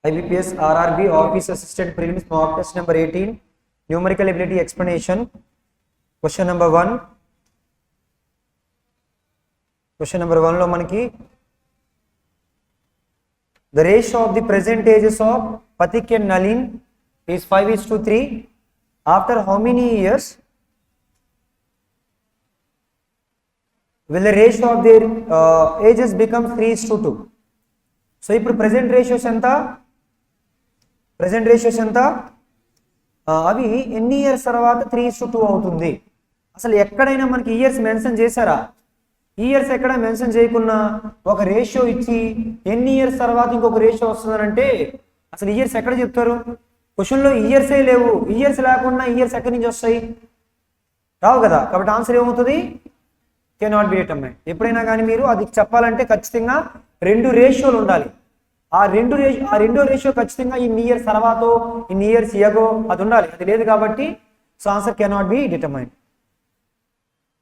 IBPS RRB Office Assistant Prelims Mock Test number 18 Numerical Ability Explanation. Question number 1. Question number 1 lo manaki the ratio of the percentages of Pathik and Nalin is 5:3. After how many years will the ratio of their ages become 3:2? So ఇప్పుడు present ratios ఎంత అవి ఎన్ని years తర్వాత 3:2 అవుతుంది. అసలు ఎక్కడైనా మనకి years mention చేశారా? ఇయర్స్ ఎక్కడ మెన్షన్ చేయకున్నా ఒక రేషియో ఇచ్చి ఎన్ని ఇయర్స్ తర్వాత ఇంకొక రేషియో వస్తుందనంటే అసలు ఇయర్స్ ఎక్కడ చెప్తారు? క్వశ్చన్లో ఇయర్సే లేవు. ఇయర్స్ లేకుండా ఇయర్స్ ఎక్కడి నుంచి వస్తాయి? రావు కదా. కాబట్టి ఆన్సర్ ఏమవుతుంది? Cannot be determined. ఎప్పుడైనా కానీ మీరు అది చెప్పాలంటే ఖచ్చితంగా రెండు రేషియోలు ఉండాలి. ఆ రెండో రేషియో ఖచ్చితంగా ఇన్ని ఇయర్స్ తర్వాత ఇన్ని ఇయర్స్ ఎగో అది ఉండాలి. అది లేదు కాబట్టి so answer cannot be determined.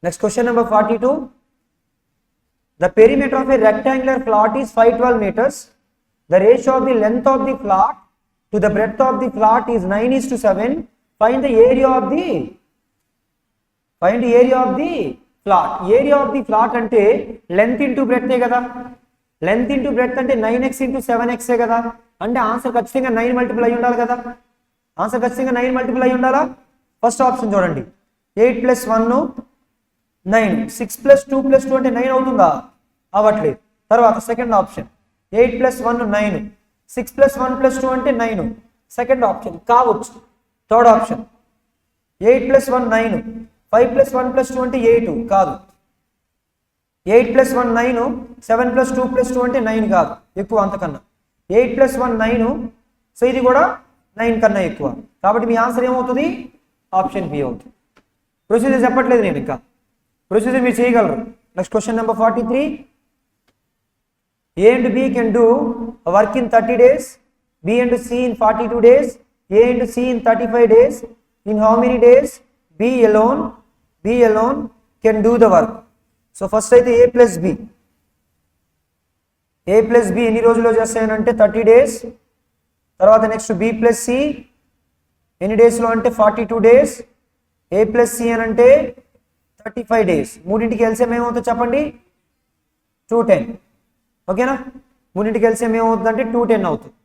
Next question number 42. The perimeter of a rectangular plot is 512 meters. The ratio of the length of the plot to the breadth of the plot is 9:7. Find the area of the plot. Area of the plot అంటే length into breadth ఏ కదా. Length into breadth అంటే 9x into 7x ఏ కదా. అంటే answer ఖచ్చితంగా 9 multiple అయి ఉండాలి కదా. Answer ఖచ్చితంగా 9 మల్టిపుల్ అయి ఉండాలా? ఫస్ట్ ఆప్షన్ చూడండి, 8 + 1 9, 6 + 2 + 2 అంటే 9 అవుతుందా? అవ్వట్లేదు. తర్వాత సెకండ్ ఆప్షన్ 8 + 1 9, 6 + 1 + 2 అంటే 9, సెకండ్ ఆప్షన్ కావచ్చు. థర్డ్ ఆప్షన్ 8 + 1 9, 5 + 1 + 2 అంటే 8 కాదు. 8 + 1 9, 7 + 2 + 2 అంటే 9 కాదు, ఎక్కువ అంతకన్నా. 8 + 1 9, సో ఇది కూడా 9 కన్నా ఎక్కువ. కాబట్టి మీ ఆన్సర్ ఏమవుతుంది? ఆప్షన్ బి అవుతుంది. ప్రొసీజర్ చెప్పట్లేదు నేను, ఇంకా ప్రొసీజర్ మీరు చేయగలరు. Next question number 43. A and B can do work in 30 days, B and C in 42 days, A and C in 35 days. In how many days B alone can do the work? So first అయితే A + B ఎన్ని రోజుల్లో చేస్తాయనంటే 30 days. తర్వాత next B + C ఎన్ని డేస్లో అంటే 42 days. A + C అని అంటే 35 days. మూడింటికి ఎల్సిఎం ఏమవుతుందో చెప్పండి? 210. ఓకేనా? మూడింటికి ఎల్సిఎం ఏమవుతుందంటే 210 అవుతుంది.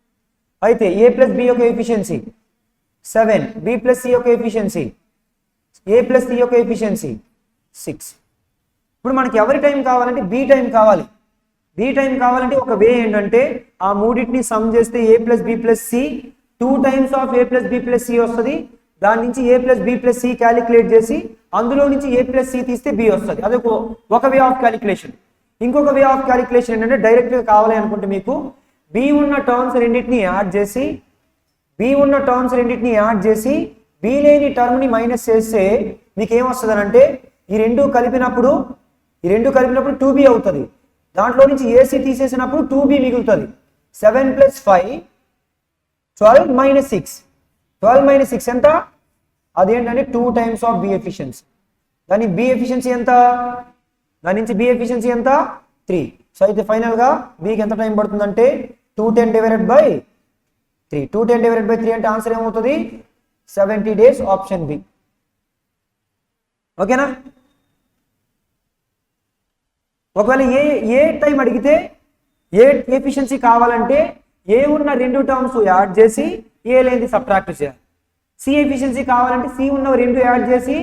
అయితే A + B యొక్క ఎఫిషియన్సీ 7, B + C యొక్క ఎఫిషియన్సీ, A + C యొక్క ఎఫిషియన్సీ 6. ఇప్పుడు మనకి ఎవరి టైం కావాలంటే బి టైం కావాలి. బి టైం కావాలంటే ఒక వే ఏంటంటే ఆ మూడింటిని సమ్ చేస్తే A + B + C 2 times of A + B + C వస్తుంది. దాని నుంచి A + B + C క్యాలిక్యులేట్ చేసి అందులో నుంచి A + C తీస్తే B వస్తుంది. అదొక ఒక వే ఆఫ్ క్యాలిక్యులేషన్. ఇంకొక వే ఆఫ్ క్యాలిక్యులేషన్ ఏంటంటే డైరెక్ట్గా కావాలి అనుకుంటే మీకు బి ఉన్న టర్మ్స్ రెండింటిని యాడ్ చేసి బి లేని టర్మ్ని మైనస్ చేస్తే మీకు ఏమొస్తుంది అంటే ఈ రెండు కలిపినప్పుడు 2b అవుతుంది. దాంట్లో నుంచి AC తీసేసినప్పుడు 2b మిగులుతుంది. 7 + 5 12 - 6, 12 - 6 ఎంత? అదేంటంటే 2 times ఆఫ్ B ఎఫిషియన్సీ. దాని B ఎఫిషియన్సీ ఎంత? దాని నుంచి B ఎఫిషియన్సీ ఎంత? 3. సో అయితే ఫైనల్గా Bకి ఎంత టైం పడుతుందంటే 210 / 3. 210 / 3 అంటే ఆన్సర్ ఏమవుతుంది? 70 days. Option B. ఓకేనా? ఒకవేళ ఏ టైం అడిగితే ఏ ఎఫిషియన్సీ కావాలంటే ఏ ఉన్న రెండు టర్మ్స్ యాడ్ చేసి ఏ లేనిది సబ్ట్రాక్ట్ చేయాలి. సి ఎఫిషియన్సీ కావాలంటే సి ఉన్న రెండు యాడ్ చేసి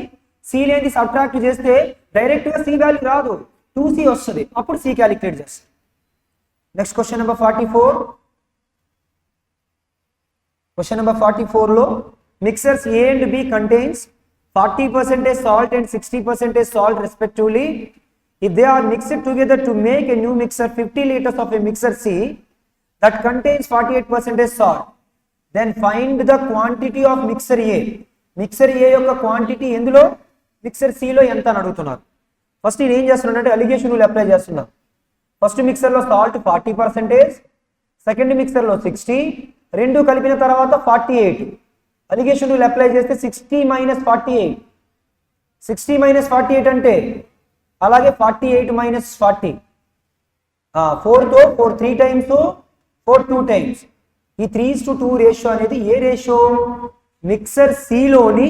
సి లేనిది సబ్ట్రాక్ట్ చేస్తే డైరెక్ట్గా సి వాల్యూ రాదు, 2C వస్తుంది. అప్పుడు సి క్యాలిక్యులేట్ చేస్తుంది. Next question number 44. Question number 44లో mixers A and B contains 40% salt and 60% salt respectively. If they are mixed together to make a new mixer 50 liters of a mixer C that contains 48% salt, then find the quantity of mixer A. Mixer A యొక్క quantity ఎందులో, mixer Cలో ఎంత అని అడుగుతున్నారు. First నేను ఏం చేస్తున్నానంటే allegation rule apply చేస్తున్నాను. First మిక్సర్లో సాల్ట్ 40%, సెకండ్ మిక్సర్లో 60, రెండు కలిపిన తర్వాత 48. అలిగేషన్ రూల్ అప్లై చేస్తే 60 - 48, 60 - 48 అంటే అలాగే 48 - 40, 4తో 4 3 times, 4 2 times, ఈ 3:2 రేషియో అనేది ఏ రేషియో? మిక్సర్ సిలోని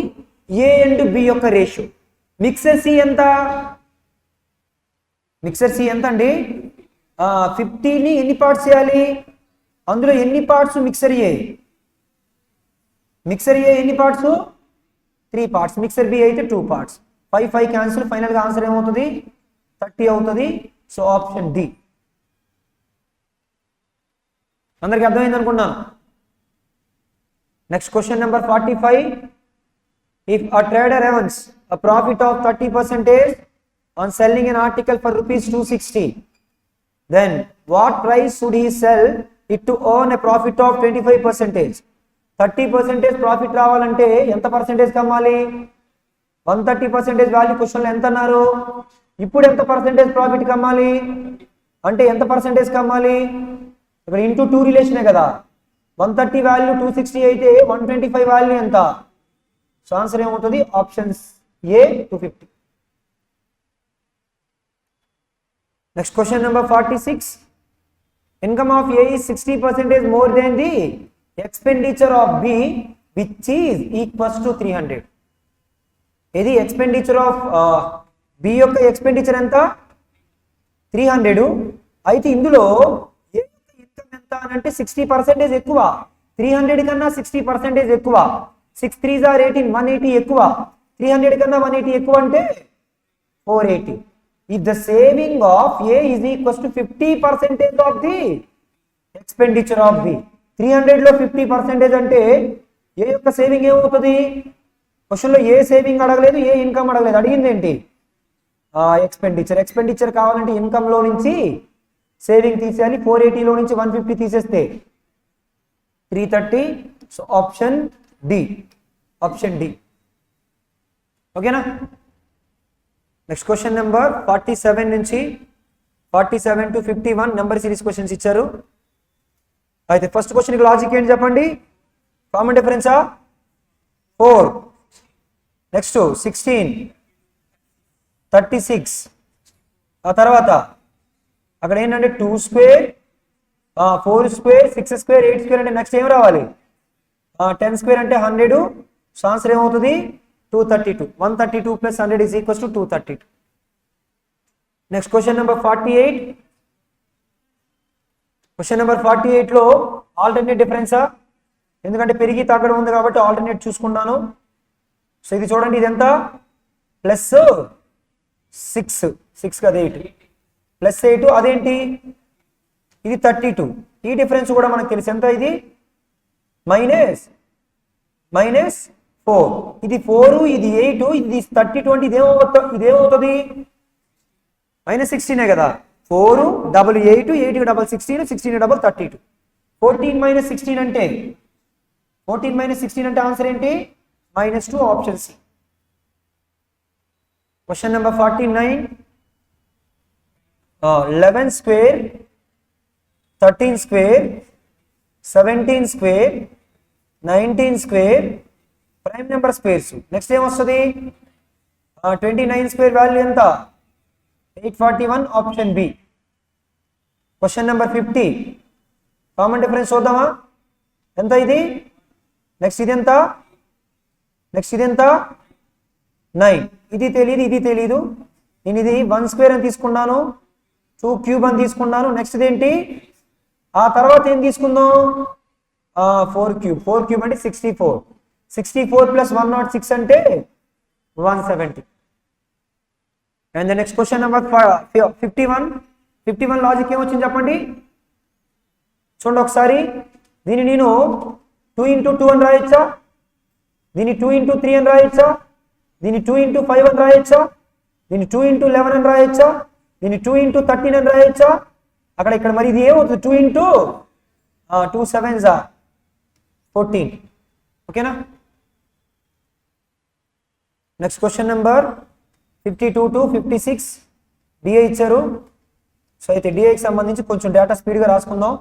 ఏ అండ్ బి యొక్క రేషియో. మిక్సర్ సి ఎంత? మిక్సర్ సి ఎంత అండి? 50ని ఎన్ని పార్ట్స్ చేయాలి? అందులో ఎన్ని parts mixer A? Mixer A ఎన్ని పార్ట్స్? 3 పార్ట్స్. మిక్సర్ బి అయితే 2 పార్ట్స్. 5 క్యాన్సిల్. ఫైనల్గా ఆన్సర్ ఏమవుతుంది? 30 అవుతుంది. So option D. అందరికి అర్థమైంది అనుకున్నాను. Next question number 45. If a trader earns a profit of 30% on selling an article for rupees 260, then what price should he sell it to earn a profit of 25%? 30% profit రావాలంటే ఎంత percentage కమ్మాలి? 130% value క్వశ్చన్లో ఎంత అన్నారు? ఇప్పుడు ఎంత percentage profit కమ్మాలి అంటే ఎంత percentage కమ్మాలి? ఇక్కడ ఇంటూ 2 రిలేషనే కదా. 130 వాల్యూ 260 అయితే 125 వాల్యూ ఎంత? సో ఆన్సర్ ఏమవుతుంది? Options A 250. Next question number 46. Income of A is 60% more than the expenditure of B which is equals to 300. ఇది ఎక్స్పెండిచర్ ఆఫ్ బి యొక్క ఎక్స్పెండిచర్ ఎంత? 300. అయితే ఇందులో ఏ యొక్క ఇన్కమ్ ఎంత అని అంటే 60% ఎక్కువ. 300 కన్నా 60% ఎక్కువ. 6 3s are 18, 180 ఎక్కువ. 300 కన్నా 180 ఎక్కువ అంటే 480. If the saving of A is equals to 50% of the expenditure of B. 300 లో 50% అంటే ఏ యొక్క సేవింగ్ ఏమవుతుంది? క్వశ్చన్లో ఏ సేవింగ్ అడగలేదు, ఏ ఇన్కమ్ అడగలేదు. అడిగింది ఏంటి? ఎక్స్పెండిచర్. ఎక్స్పెండిచర్ కావాలంటే ఇన్కమ్ లో నుంచి సేవింగ్ తీసేయాలి. 480 లో నుంచి 150 తీసేస్తే 330. So option D. Option D. ఓకేనా? నెక్స్ట్ క్వశ్చన్ నెంబర్ 47 నుంచి 47 to 51 నెంబర్ సిరీస్ క్వశ్చన్స్ ఇచ్చారు. అయితే ఫస్ట్ క్వశ్చన్కి లాజిక్ ఏంటి చెప్పండి? కామన్ డిఫరెన్సా? 4. నెక్స్ట్ 16, 36. ఆ తర్వాత అక్కడ ఏంటంటే 2 స్క్వేర్, 4 స్క్వేర్, 6 స్క్వేర్, 8 స్క్వేర్ అంటే నెక్స్ట్ ఏం రావాలి? 10 స్క్వేర్ అంటే 100. సో ఆన్సర్ ఏమవుతుంది? 232. 132 + 100 is equals to 232. Next question number 48. Question number 48 లో ఆల్టర్నేట్ డిఫరెన్సా? ఎందుకంటే పెరిగి తగ్గడం ఉంది కాబట్టి ఆల్టర్నేట్ చూసుకున్నాను. సో ఇది చూడండి, ఇది ఎంత? +6 కదా, 8 +8. అదేంటి? ఇది 32. ఈ డిఫరెన్స్ కూడా మనకు తెలుసు. ఎంత ఇది? -4. ఇది 4, ఇది 8, ఇది 32 అంటే ఇదేమవుతుంది? -16 కదా. 4 డబల్ 8, 8 డబల్ 16, 16 డబల్ 32. 14 - 16 అంటే 14 - 16 అంటే ఆన్సర్ ఏంటి? -2. Option C. Question number 49. 11 square, 13 square, 17 square, 19 square prime number squares. Next ఏమొస్తుంది? 29 స్క్వేర్ వాల్యూ ఎంత? 841. Option B. Question number 50. Common difference చూద్దామా? ఎంత ఇది? నెక్స్ట్ ఇది ఎంత? నెక్స్ట్ ఇది ఎంత? 9. ఇది తెలియదు, ఇది తెలీదు. నేను ఇది 1 స్క్వేర్ అని తీసుకున్నాను, 2 క్యూబ్ అని తీసుకున్నాను. నెక్స్ట్ ఇదేంటి? ఆ తర్వాత ఏం తీసుకుందాం? 4 క్యూబ్. 4 క్యూబ్ అంటే 64. 64 + 106 అంటే 170. And the next question number 51. 51 logic ఏమొచ్చింది చెప్పండి? చూడండి ఒకసారి. దీన్ని నేను 2 × 2 అని రాయొచ్చా? దీన్ని 2 × 3 అని రాయొచ్చా? దీన్ని 2 × 5 అని రాయొచ్చా? దీన్ని 2 × 11 అని రాయొచ్చా? దీన్ని 2 × 13 అని రాయొచ్చా? ఇక్కడ మరి ఇది ఏమవుతుంది? 2 × 2 7s 14. ఓకేనా? Next question number 52 to 56 DA ఇచ్చారు. సో అయితే డిఏకి సంబంధించి కొంచెం డేటా స్పీడ్గా రాసుకుందాం.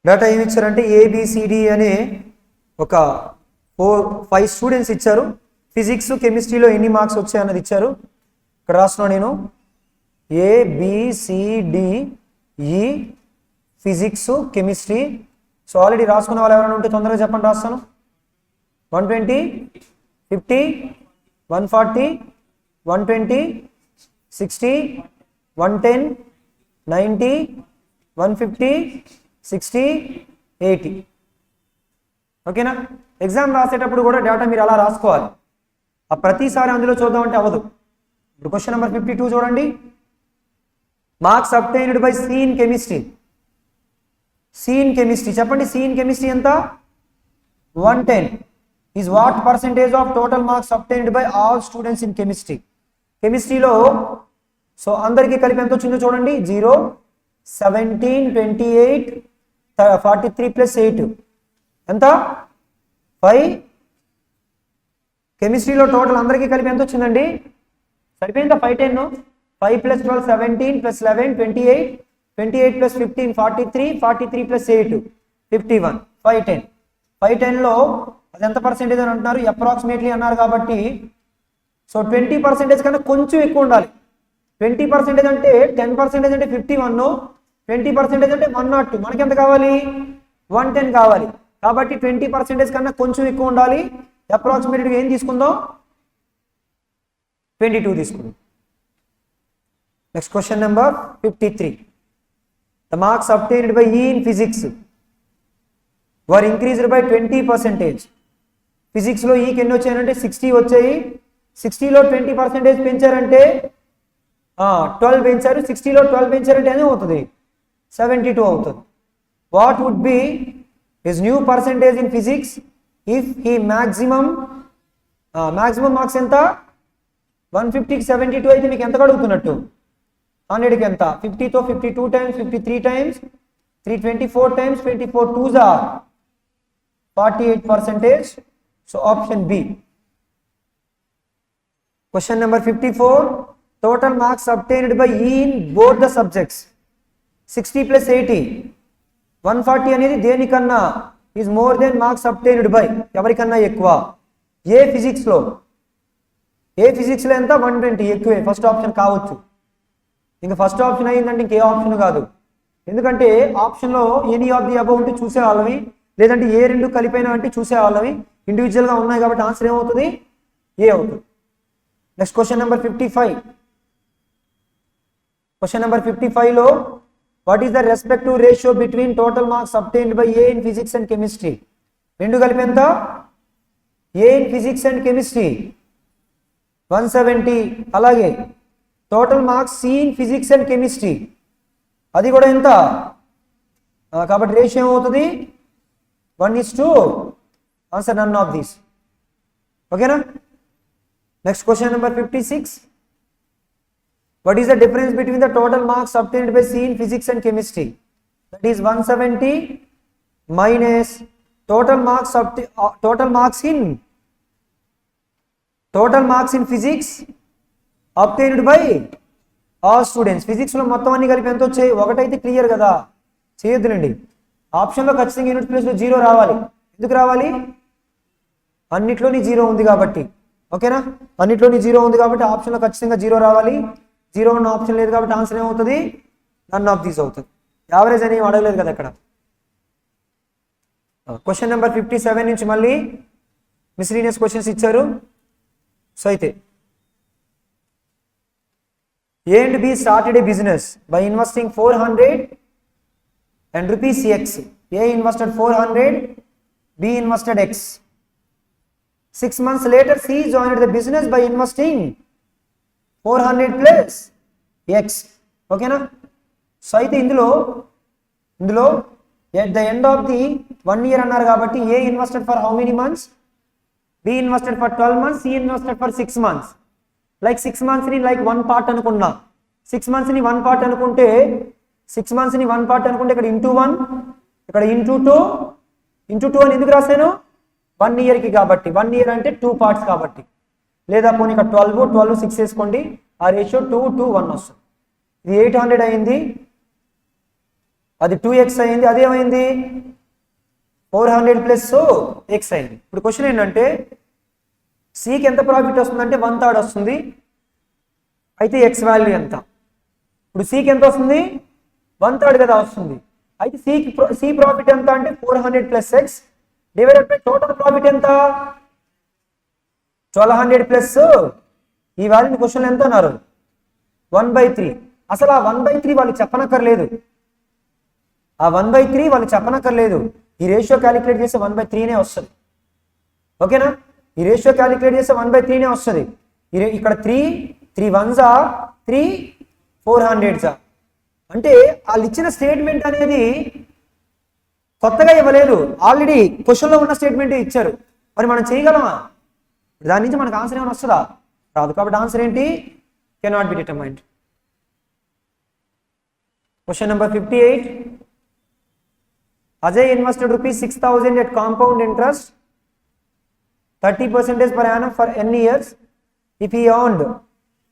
డేటా ఏమి ఇచ్చారంటే ABCD అనే ఒక 5 స్టూడెంట్స్ ఇచ్చారు. ఫిజిక్స్, కెమిస్ట్రీలో ఎన్ని మార్క్స్ వచ్చాయి అన్నది ఇచ్చారు. ఇక్కడ రాస్తున్నాను నేను. ABCDE physics, chemistry. So already రాసుకున్న వాళ్ళు ఎవరైనా ఉంటే తొందరగా చెప్పండి, రాస్తాను. 120, 50, 140, 120, 60, 110, 90, 150, 60, 80. ఓకేనా? ఎగ్జామ్ రాసేటప్పుడు కూడా డేటా మీరు అలా రాసుకోవాలి. ఆ ప్రతిసారి అందులో చూద్దామంటే అవ్వదు. ఇప్పుడు క్వశ్చన్ నెంబర్ 52 చూడండి. Marks obtained by C in chemistry. C in chemistry చెప్పండి. సి ఇన్ కెమిస్ట్రీ ఎంత? 110 is what percentage of total marks obtained by all students in chemistry. కెమిస్ట్రీలో సో అందరికీ కలిపి ఎంత వచ్చిందో చూడండి. 0, 17, 28, 43 ప్లస్ 8 ఎంత? 5. కెమిస్ట్రీలో టోటల్ అందరికీ కలిపి ఎంత వచ్చిందండి? సరిపోయిందా? 510. 5 ప్లస్ 12 17 ప్లస్ 11 28, 28 ప్లస్ 15 43, 43 ప్లస్ 8 51, 510. 510లో అది ఎంత పర్సెంటేజ్ అని అంటున్నారు? అప్రాక్సిమేట్లీ అన్నారు కాబట్టి సో 20% కన్నా కొంచెం ఎక్కువ ఉండాలి. 20% అంటే 10% అంటే 51, 20% అంటే 102. మనకి ఎంత కావాలి? 110 కావాలి. కాబట్టి 20% కన్నా కొంచెం ఎక్కువ ఉండాలి. అప్రాక్సిమేట్గా ఏం తీసుకుందాం? 22 తీసుకుందాం. Next question number 53. The marks obtained by E in physics were increased by 20%. ఫిజిక్స్లో ఈకి ఎన్ని వచ్చాయంటే 60 వచ్చాయి. 60లో 20% పెంచారంటే 12 పెంచారు. 60లో 12 పెంచారంటే ఏమో అవుతుంది? 72 అవుతుంది. What would be his new percentage in physics if he maximum marks ఎంత? 150కి 72 అయితే మీకు ఎంత అడుగుతున్నట్టు? 100కి ఎంత? 50తో 52 times, 53 times, 324 times, 24 2s are 48%. So option B. Question number 54. Total marks obtained by E in both the subjects 60 plus 80. 140 అనేది దేనికన్నా is more than marks obtained by ఎవరికన్నా ఎక్కువ? ఏ ఫిజిక్స్లో ఎంత? 120 ఎక్కువే. ఫస్ట్ ఆప్షన్ కావచ్చు. ఇంకా ఫస్ట్ ఆప్షన్ అయ్యిందంటే ఇంకే ఆప్షన్ కాదు. ఎందుకంటే ఆప్షన్లో ఎనీ ఆఫ్ ది అబౌవ్ ఉంటే చూసేవాళ్ళవి, లేదంటే ఏ రెండు కలిపైనా అంటే చూసేవాళ్ళవి. ఇండివిజువల్గా ఉన్నాయి కాబట్టి ఆన్సర్ ఏమవుతుంది? ఏ అవుతుంది. Next question number 55. Question number 55లో what is the respective ratio between total marks obtained by A in physics and chemistry? రెండు కలిపి ఎంత? A in physics and chemistry 170. అలాగే total marks C in physics and chemistry అది కూడా ఎంత? కాబట్టి ratio ఏమవుతుంది? 1:2. Answer none of these. ఓకేనా? Next question number 56. What is the difference between the total marks obtained by C in physics and chemistry? That is 170 minus total marks in physics obtained by all students. Physics లో మొత్తం అన్ని కలిపి ఎంత వచ్చాయి? ఒకటైతే clear కదా, చేయొద్దులండి. ఆప్షన్లో ఖచ్చితంగా యూనిట్ ప్లేస్లో 0 రావాలి. ఎందుకు రావాలి? అన్నిట్లోని 0 ఉంది కాబట్టి. ఓకేనా? అన్నిట్లోని 0 ఉంది కాబట్టి ఆప్షన్లో ఖచ్చితంగా 0 రావాలి. 0 ఉన్న ఆప్షన్ లేదు కాబట్టి ఆన్సర్ ఏమవుతుంది? నన్ ఆఫ్ దీస్ అవుతుంది. యావరేజ్ అని అడగలేదు కదా ఇక్కడ. క్వశ్చన్ నెంబర్ 57 నుంచి మళ్ళీ మిస్లీనియస్ క్వశ్చన్స్ ఇచ్చారు. సో అయితే A and B started a business by investing 400 and rupees X. A invested 400, B invested X. 6 months later, C joined the business by investing 400 plus X. ఓకేనా? సో అయితే ఇందులో at the end of the 1 year అన్నారు కాబట్టి A invested for how many months? B invested for 12 months, C invested for 6 months. Like 6 months ని like 1 part అనుకున్నా. 6 months ని 1 part అనుకుంటే 6 months ని 1 part అనుకుంటే ఇక్కడ ఇంటూ 1, ఇక్కడ ఇంటూ 2 అని ఎందుకు రాశాను? 1 year కి కాబట్టి. 1 year అంటే 2 parts కాబట్టి. లేదా పోనీ ఇక్కడ 12 6 వేసుకోండి. ఆ రేషియో 2:1 వస్తుంది. ఇది 800 అయింది, అది 2x అయింది, అదేమైంది 400 ప్లస్ x అయింది. ఇప్పుడు క్వశ్చన్ ఏంటంటే సికి ఎంత ప్రాఫిట్ వస్తుందంటే 1/3 వస్తుంది. అయితే x వాల్యూ ఎంత? ఇప్పుడు సికి ఎంత వస్తుంది? 1/3 కదా వస్తుంది. అయితే సి ప్రాఫిట్ ఎంత అంటే 400 plus X divided by total profit ఎంత 1200 ప్లస్ ఈ వాల్యూని క్వశ్చన్ ఎంత అన్నారు 1/3. అసలు ఆ 1/3 వాళ్ళు చెప్పనక్కర్లేదు, ఆ 1/3 వాళ్ళు చెప్పనక్కర్లేదు. ఈ రేషియో క్యాలిక్యులేట్ చేస్తే 1/3నే వస్తుంది. ఓకేనా, ఈ రేషియో క్యాలిక్యులేట్ చేస్తే 1/3నే వస్తుంది. ఇక్కడ 3 1s 3 400s. అంటే వాళ్ళు ఇచ్చిన స్టేట్మెంట్ అనేది కొత్తగా ఇవ్వలేదు, ఆల్రెడీ క్వశ్చన్లో ఉన్న స్టేట్మెంట్ ఇచ్చారు. మరి మనం చేయగలమా? దాని నుంచి మనకు ఆన్సర్ ఏమైనా వస్తుందా? రాదు. కాబట్టి ఆన్సర్ ఏంటి? Cannot be determined. Question number 58. Ajay invested rupees 6,000 at compound interest 30% per annum for n years. If he earned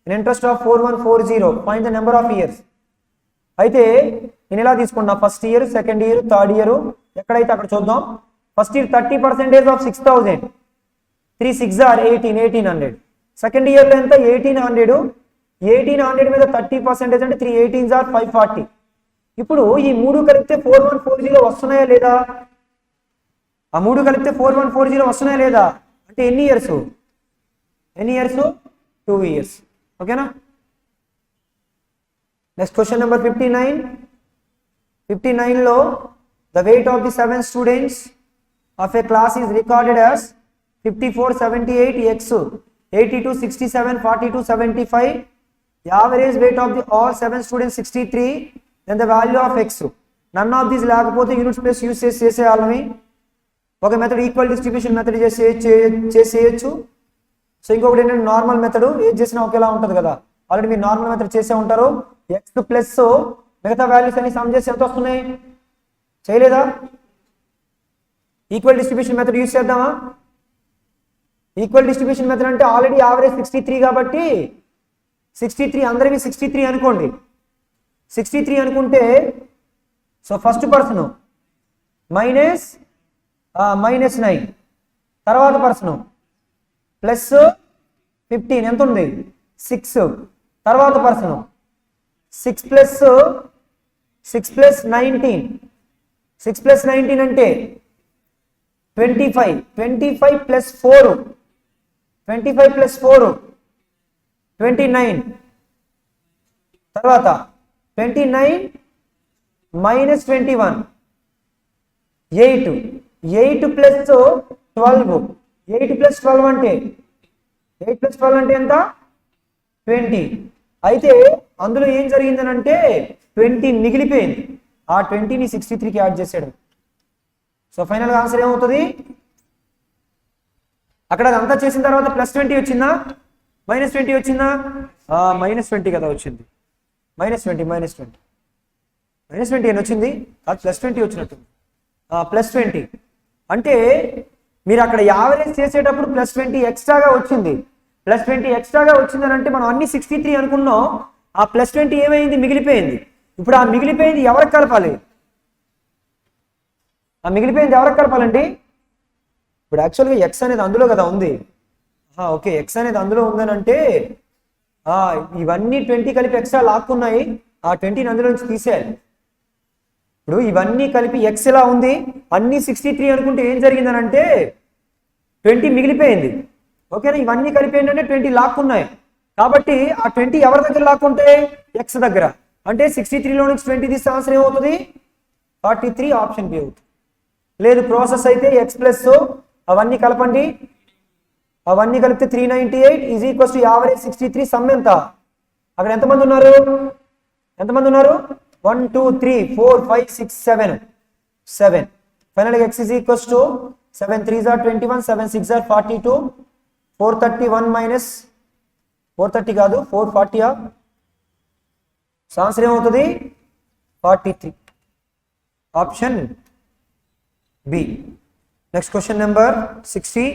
an interest of 4140, find the number of years. అయితే నేను ఇలా తీసుకున్నా, first year, second year, third year, ఎక్కడైతే అక్కడ చూద్దాం. First year 30% of 6,000, 3 6 are 1800. Second ఇయర్లో ఎంత 1800 మీద 30% అంటే 3 18s are 540. ఇప్పుడు ఈ మూడు కలిపితే 4140 వస్తున్నాయా లేదా? ఆ మూడు కలిపితే 4140 వస్తున్నాయా లేదా? అంటే ఎన్ని ఇయర్స్? 2 ఇయర్స్. ఓకేనా. Next question number 59. 59లో the weight of the 7 students of a class is recorded as 54 78 x 82 67 42 75. Average weight of the all 7 students 63. then the value of x. none of these లేకపోతే unit place use చేసేయాలని ఒక method equal distribution method చేసేయచ్చు. So ఇంకొకటి ఏంటంటే normal method, ఏది చేసినా ఒకేలా ఉంటుంది కదా. ఆల్రెడీ మీరు నార్మల్ మెథడ్ చేసే ఉంటారు. ఎక్స్ ప్లస్ మిగతా వాల్యూస్ అన్ని సమ్ చేసి ఎంత వస్తున్నాయి? చేయలేదా? ఈక్వల్ డిస్ట్రిబ్యూషన్ మెథడ్ యూస్ చేద్దామా? ఈక్వల్ డిస్ట్రిబ్యూషన్ మెథడ్ అంటే ఆల్రెడీ యావరేజ్ 63 కాబట్టి 63 అందరివి 63 అనుకోండి. 63 అనుకుంటే సో ఫస్ట్ పర్సన్ -9, తర్వాత పర్సన్ ప్లస్ 15 ఎంత ఉంది 6, తర్వాత పర్సన్ 6 ప్లస్ 19 అంటే 25 ప్లస్ 4 29, తర్వాత 29 minus 21 8 plus 12 8 plus 12 అంటే ఎంత 20. అయితే అందులో ఏం జరిగిందనంటే 20 మిగిలిపోయింది. ఆ 20ని 63కి యాడ్ చేసాడు. సో ఫైనల్గా ఆన్సర్ ఏమవుతుంది? అక్కడ అదంతా చేసిన తర్వాత +20 వచ్చిందా -20 వచ్చిందా? -20 కదా వచ్చింది. -20 అని వచ్చింది, అది +20 వచ్చినట్టు. +20 అంటే మీరు అక్కడ యావరేజ్ చేసేటప్పుడు +20 ఎక్స్ట్రాగా వచ్చింది. +20 ఎక్స్ట్రాగా వచ్చిందని అంటే మనం అన్ని 63 అనుకున్నాం. ఆ +20 ఏమైంది? మిగిలిపోయింది. ఇప్పుడు ఆ మిగిలిపోయింది ఎవరికి కలపాలి? కలపాలండి? ఇప్పుడు యాక్చువల్గా ఎక్స్ అనేది అందులో కదా ఉంది. ఓకే, ఎక్స్ అనేది అందులో ఉందని అంటే ఇవన్నీ 20 కలిపి ఎక్స్ట్రా లాక్కున్నాయి. ఆ 20ని అందులో నుంచి తీసేయాలి. ఇప్పుడు ఇవన్నీ కలిపి ఎక్స్ ఎలా ఉంది? అన్ని 63 అనుకుంటే ఏం జరిగిందని అంటే 20 మిగిలిపోయింది. ఓకేనా, ఇవన్నీ కలిపి ఏంటంటే 20 లాక్కున్నాయి. కాబట్టి ఆ 20 ఎవరి దగ్గర లాక్కుంటే? ఎక్స్ దగ్గర. అంటే 63లో నుంచి 20 తీస్తే ఆన్సర్ ఏమవుతుంది? 43. ఆప్షన్ బి అవుతుంది. లేదు ప్రాసెస్ అయితే ఎక్స్ ప్లస్ అవన్నీ కలపండి, అవన్నీ కలిపితే 398 is equals to average 63. Some ఎంత? అక్కడ ఎంతమంది ఉన్నారు? 1 2 3 4 5 6 7. ఫైనల్గా x is equals to 7 3s are 21, 7 6s are 42, 431 minus 430 కాదు 440. సో ఆన్సర్ ఏమవుతుంది? 43. Option B. Next question number 60.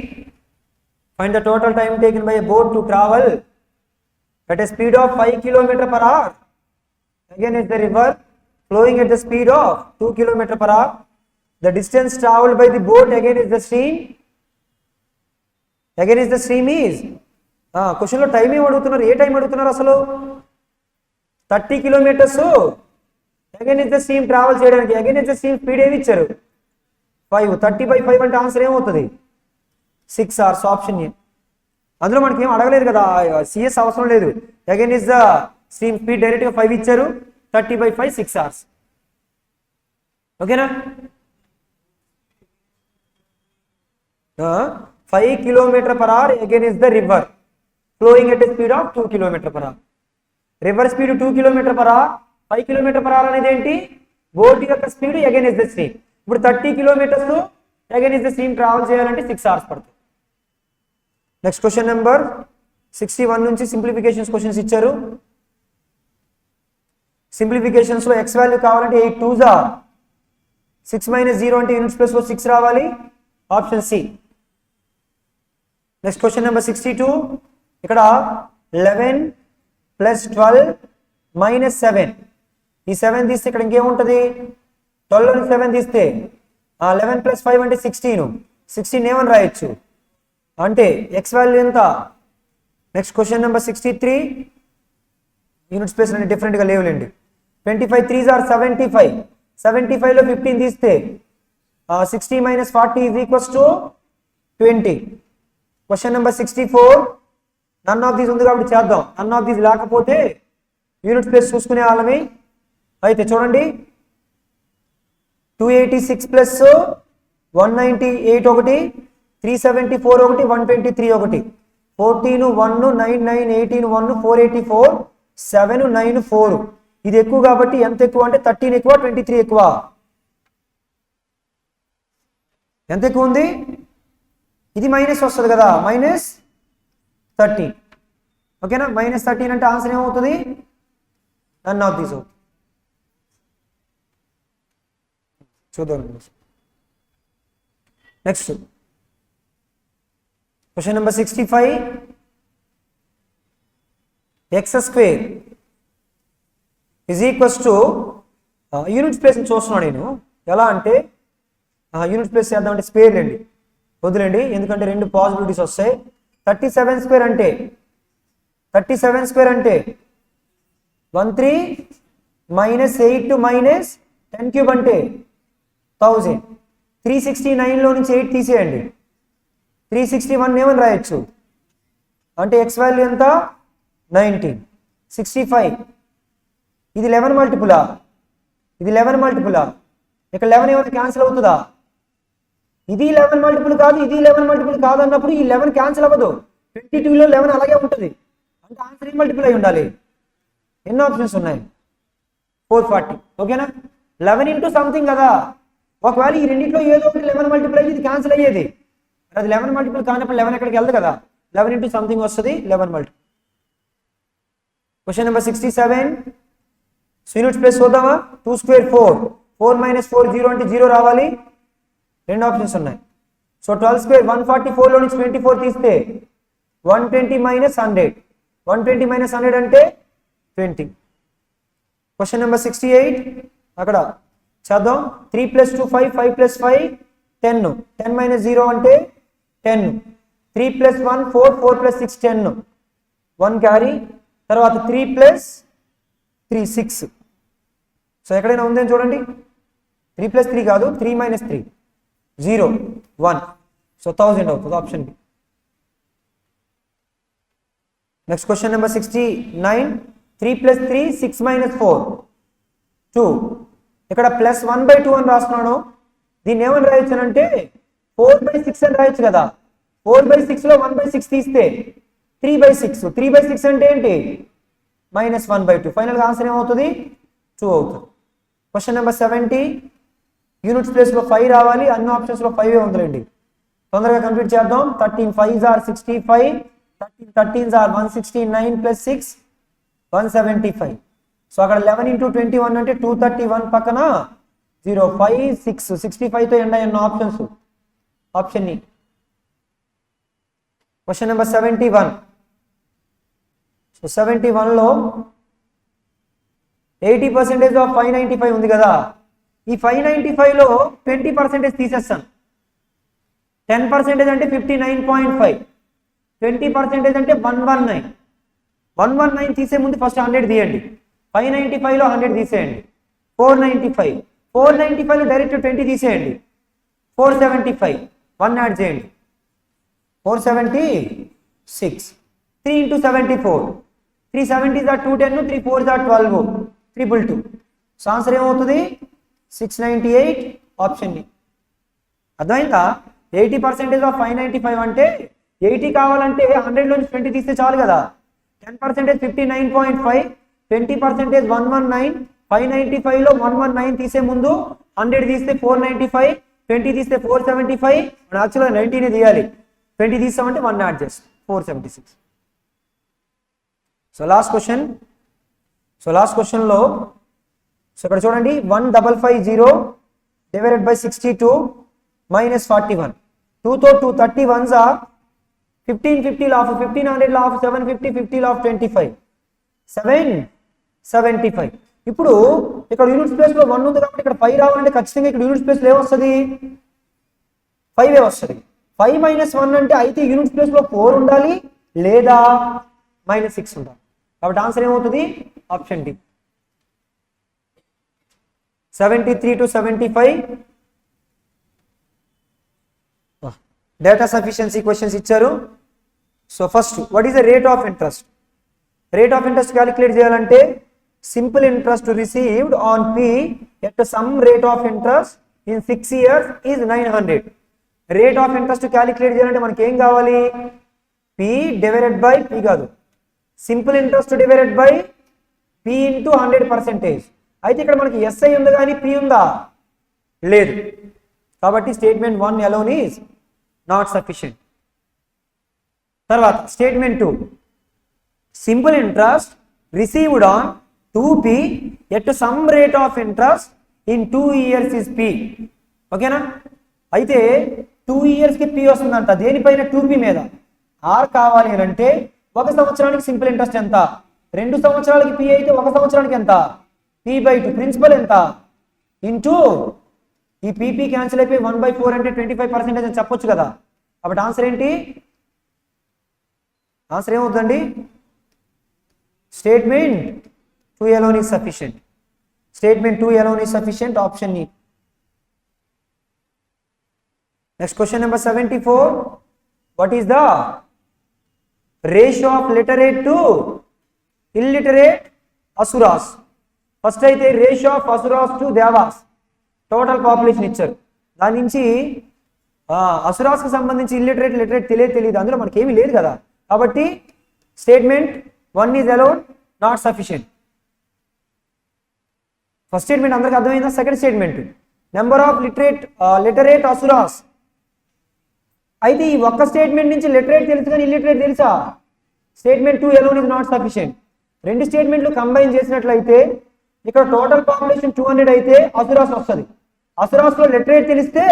Find the total time taken by a boat to travel at a speed of 5 km/h against the river flowing at the speed of 2 km/h. The distance traveled by the boat against the stream is క్వశ్చన్లో time ఏం అడుగుతున్నారు? ఏ time అడుగుతున్నారు? అసలు 30 kilometres against the stream travel చేయడానికి against the stream speed ఏమి ఇచ్చారు 5 30/5 అంటే answer ఏమవుతుంది 6 అవర్స్ ఆప్షన్ ఏ. అందులో మనకి ఏం అడగలేదు కదా సిఎస్ అవసరం లేదు. Against the stream speed direct గా 5 ఇచ్చారు 30/5 6 అవర్స్. ఓకేనా 5 km/h against the river flowing at a speed of 2 km/h. River speed 2 km/h 5 km/h అనేది ఏంటి బోట్ యొక్క స్పీడ్ against the stream. ఇప్పుడు 30 kilometers against the stream travel చేయాలంటే 6 hours పడుతుంది. Next question number 61 నుంచి సింప్లిఫికేషన్స్ క్వశ్చన్స్ ఇచ్చారు. Simplifications లో x value కావాలంటే 8 2s are 6 - 0 అంటే యూనిట్స్ ప్లేస్ లో 6 రావాలి option C. Next question number 62 ఇక్కడ 11 + 12 - 7 ఈ 7 తీస్తే ఇక్కడ ఇంకేముంటది 12 ని 7 తీస్తే 11 + 5 అంటే 16 ఏమని రాయొచ్చు అంటే x వాల్యూ ఎంత. Next question number 63 unit space అనే డిఫరెంట్ గా లేవులేండి. 25 3s are 75 లో 15 తీస్తే 60 - 40 = 20. Question number 64 none of these ఉంది కాబట్టి చేద్దాం. నన్ ఆఫ్ దీస్ లేకపోతే యూనిట్ ప్లేస్ చూసుకునే వాళ్ళమి. అయితే చూడండి 286 + 198 ఒకటి 374 ఒకటి 123 ఒకటి 14 1 9 9 18 1 484 7 9 4 ఇది ఎక్కువ కాబట్టి ఎంత ఎక్కువ అంటే 13 ఎక్కువ 23 ఎక్కువ ఎంత ఎక్కువ ఉంది ఇది మైనస్ వస్తుంది కదా -13. ఓకేనా -13 అంటే ఆన్సర్ ఏమవుతుంది నన్ ఆఫ్ దీస్ అవుతుంది. చూద్దాం next question number 65 x² unit place చూస్తున్నాను నేను ఎలా అంటే యూనిట్ ప్లేస్ చేద్దామంటే స్క్వేర్ అండి వదిలేండి ఎందుకంటే రెండు పాసిబిలిటీస్ వస్తాయి. 37² అంటే 13 - 8 - 10³ అంటే 1000. 369 లో నుంచి 8 తీసేయండి 361 ఏమని రాయొచ్చు అంటే x వాల్యూ ఎంత 19. 65 ఇది 11 మల్టిపులా ఇక్కడ 11 ఏమైనా క్యాన్సిల్ అవుతుందా ఇది 11 మల్టిపుల్ కాదు ఇది 11 మల్టిపుల్ కాదు అన్నప్పుడు ఈ 11 క్యాన్సిల్ అవ్వదు 22 లో 11 అలాగే ఉంటుంది అంటే ఆన్సర్ ఏ మల్టిపుల్ అయి ఉండాలి. ఎన్ని ఆప్షన్స్ ఉన్నాయి 440. ఓకేనా 11 ఇంటూ సంథింగ్ కదా ఒకవేళ ఈ రెండింటిలో ఏదో ఒకటి 11 మల్టిపుల్ అయ్యి ఇది క్యాన్సిల్ అయ్యేది అది 11 మల్టిపుల్ కానప్పుడు 11 ఎక్కడికి వెళ్దు కదా 11 ఇంటూ సంథింగ్ వస్తుంది 11 multiple. Question number 67 units place చూద్దామా 2² 4 4 - 4 0 అంటే 0 రావాలి. రెండు ఆప్షన్స్ ఉన్నాయి. సో 12² 144 లో నుంచి 24 తీస్తే 120 - 100 120 - 100 అంటే 20. క్వశ్చన్ నెంబర్ 68 అక్కడ చేద్దాం 3 + 2 5 5 + 5 10 10 - 0 అంటే 10 3 + 1 4 4 + 6 10 1 క్యారీ తర్వాత 3 + 3 6. సో ఎక్కడైనా ఉందని చూడండి 3 + 3 కాదు 3 - 3 0 1 సో 1000 అవుతుంది option B. Next question number 69 3 + 3 6 - 4 2 ఇక్కడ +1/2 అని రాస్తున్నాను దీన్ని ఏమని రాయొచ్చు అంటే 4/6 అని రాయొచ్చు కదా 4/6 లో 1/6 తీస్తే 3/6 3/6 అంటే ఏంటి -1/2 ఫైనల్ గా ఆన్సర్ ఏమవుతుంది 2 అవుతుంది. క్వశ్చన్ నెంబర్ 70 యూనిట్స్ ప్లేస్ లో 5 రావాలి అన్ని ఆప్షన్స్ లో 5 ఉందండి తొందరగా కంప్లీట్ చేద్దాం. 13 5s are 65 13 13s are 169 + 6 175. So అక్కడ 11 × 21 అంటే 231 పక్కన 0 5 6 65 తో ఎండ్ అయిన ఆప్షన్స్ ఆప్షన్ ఈ. క్వశ్చన్ నెంబర్ 71 సో 71 లో 80% ఆఫ్ 595 ఉంది కదా ఈ 595 లో 20% తీసేస్తాను 10% అంటే 59.5 20% అంటే 119 తీసే ముందు ఫస్ట్ 100 తీయండి 595 లో 100 తీసేయండి 495. 495 డైరెక్ట్ 20 తీసేయండి. 475 1 యాడ్ చేయండి. 476. 3 into 74. 370s are 210, 3 4s are 12, 222. So answer ఏమవుతుంది? 698 ఆప్షన్ ని. అర్థమైందా? 80% ఆఫ్ 595 అంటే 80 కావాలంటే 100 నుంచి 20 తీస్తే చాలు కదా. 10% 59.5, 20% 119, 595 లో 119 తీసే ముందు 100 తీస్తే 495, 20 తీస్తే 475, మనం యాక్చువల్గా 19 తీయాలి. 20 తీస్తామంటే 1 యాడ్ చేస్తాం 476. సో లాస్ట్ క్వశ్చన్లో సో ఇక్కడ చూడండి 1550 డివైడెడ్ బై 62 మైనస్ 41. 2తో 231s are 1550 laugh 1500 laugh 750 50 laugh 25 775. ఇప్పుడు ఇక్కడ యూనిట్ ప్లేస్ లో 1 ఉంది కాబట్టి ఇక్కడ 5 రావాలంటే ఖచ్చితంగా ఇక్కడ యూనిట్ ప్లేస్ లో ఏమొస్తుంది? 5 వస్తుంది. 5 - 1 అంటే అయితే యూనిట్ ప్లేస్ లో 4 ఉండాలి లేదా -6 ఉండాలి. కాబట్టి ఆన్సర్ ఏమవుతుంది? Option D. 73 to 75 data sufficiency questions ఇచ్చారు. So first, what is the rate of interest? Rate of interest calculate చేయాలంటే simple interest received on P at some rate of interest in 6 years is 900. Rate of interest calculate చేయాలంటే మనకి ఏం కావాలి? P divided by P కాదు, simple interest divided by P into 100%. అయితే ఇక్కడ మనకి SI ఉంది కానీ పి ఉందా? లేదు. కాబట్టి statement 1 alone is not sufficient. తర్వాత statement 2, simple interest received on 2p at some rate of interest in 2 years is p. ఓకేనా? అయితే 2 years కి p వస్తుందంట. దేనిపైన? 2p మీద. ఆర్ కావాలి అని అంటే 1 సంవత్సరానికి సింపుల్ ఇంట్రెస్ట్ ఎంత? 2 సంవత్సరాలకి p అయితే 1 సంవత్సరానికి ఎంత? p/2. ప్రిన్సిపల్ ఎంత? ఇంటూ ఈ pp క్యాన్సిల్ అయిపోయి 1/4 అంటే 25% అని చెప్పొచ్చు కదా. కాబట్టి ఆన్సర్ ఏంటి? ఆన్సర్ ఏమవుతుందండి? Statement 2 alone is sufficient. Statement 2 alone is sufficient. Option E. Next question number 74. What is the ratio of literate to illiterate asuras? First అయితే ratio of asuras to devas total population ఇచ్చారు. దాని నుంచి అసురాస్కి సంబంధించి ఇల్లిటరేట్ లిటరేట్ తెలియదు, అందులో మనకి ఏమీ లేదు కదా. కాబట్టి statement 1 is alone not sufficient. First statement అందరికి అర్థమైందా? Second statement number of literate asuras. అయితే ఈ ఒక్క స్టేట్మెంట్ నుంచి లిటరేట్ తెలుసు కానీ ఇల్లిటరేట్ తెలుసా? Statement 2 alone is not sufficient. రెండు స్టేట్మెంట్లు కంబైన్ చేసినట్లయితే ఇక్కడ టోటల్ పాపులేషన్ 200 అయితే అసురాస్ వస్తుంది. అసురాస్ లో లిటరేట్ తెలిస్తే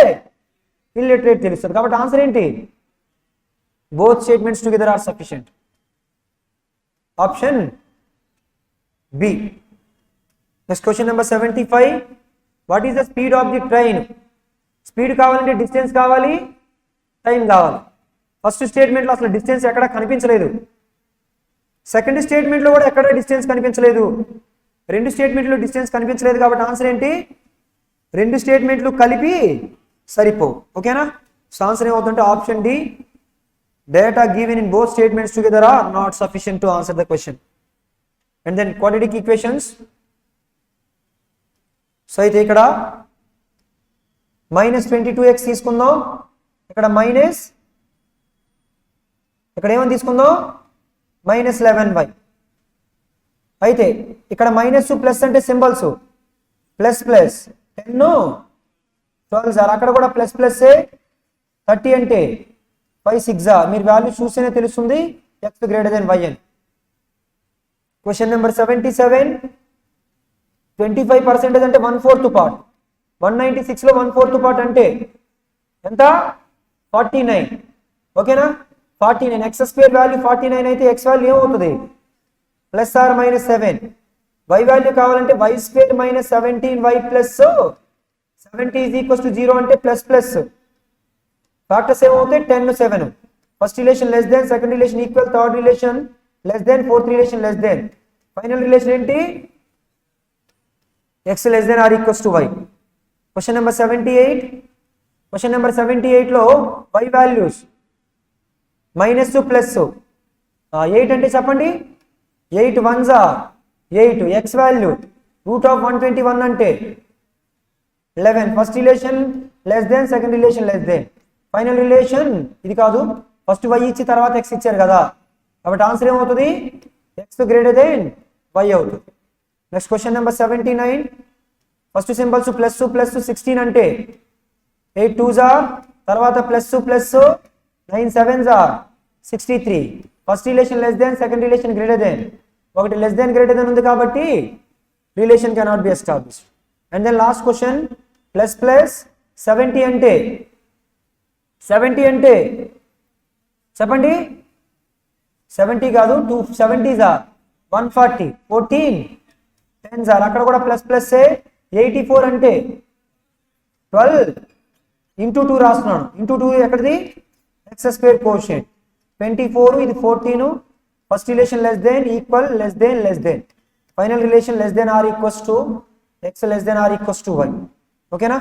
ఇల్లిటరేట్ తెలుస్తుంది. కాబట్టి ఆన్సర్ ఏంటి? Both statements together are sufficient. Option B. Next question number 75. What is the speed of the train? Speed కావాలంటే డిస్టెన్స్ కావాలి, టైం కావాలి. ఫస్ట్ స్టేట్మెంట్లో అసలు డిస్టెన్స్ ఎక్కడ కనిపించలేదు. సెకండ్ స్టేట్మెంట్లో కూడా ఎక్కడ డిస్టెన్స్ కనిపించలేదు. రెండు స్టేట్మెంట్లు డిస్టెన్స్ కనిపించలేదు. కాబట్టి ఆన్సర్ ఏంటి? రెండు స్టేట్మెంట్లు కలిపి సరిపోవు. ఓకేనా? సో ఆన్సర్ ఏమవుతుందంటే option D. Data given in both statements together are not sufficient to answer the question. And then quadratic equations. So అయితే ఇక్కడ -22x తీసుకుందాం, ఇక్కడ ఇక్కడ ఏమని తీసుకుందాం? -11y. అయితే ఇక్కడ మైనస్ ప్లస్ అంటే సింబల్స్ ప్లస్ 10 12 సార్, అక్కడ కూడా ప్లస్ 30 అంటే 5 6 మీరు వాల్యూ చూస్తేనే తెలుస్తుంది x గ్రేటర్ దెన్ y అని. Question number 77. 25% అంటే 1/4 పార్ట్. 196 లో 1/4 పార్ట్ అంటే ఎంత? 49. ఓకేనా? 49 x స్క్వేర్ వాల్యూ 49 అయితే x వాల్యూ ఏమవుతుంది? Plus or -7. y వాల్యూ కావాలంటే y square -17y plus 70 is equals to 0 అంటే ప్లస్ ఫ్యాక్టర్స్ ఏమవుతాయి? 10 7. First relation less than, second relation equal, third relation less than, fourth relation less than. Final relation ఏంటి? x less than or equals to y. Question number 78. Question number 78 లో y values minus plus 8 అంటే చెప్పండి 8 1s are 8 x value root of 121 అంటే 11 first relation less than second relation less than final relation ఇది కాదు first y ఇచ్చి తర్వాత x ఇచ్చారు కదా కాబట్టి ఆన్సర్ ఏమవుతుంది x గ్రేటర్ దెన్ y అవుతుంది. Next question number 79 first symbols plus 16 అంటే 8 2s are తర్వాత plus 9 7s are 63 first relation less than second relation greater than ఒకటి లెస్ దెన్ గ్రేటర్ దెన్ ఉంది కాబట్టి relation cannot be established. And then last question plus 70 అంటే చెప్పండి 70 కాదు 2 70s are 140 14 10s are అక్కడ కూడా ప్లస్ 84 అంటే 12 ఇంటూ 2 రాస్తున్నాను ఇంటూ 2 ఎక్కడిది ఎక్స్ స్క్వేర్ కోషియంట్ 24 ఇది 14 first relation less than equal less than final relation less than or equals to X less than or equals to Y. ఓకేనా.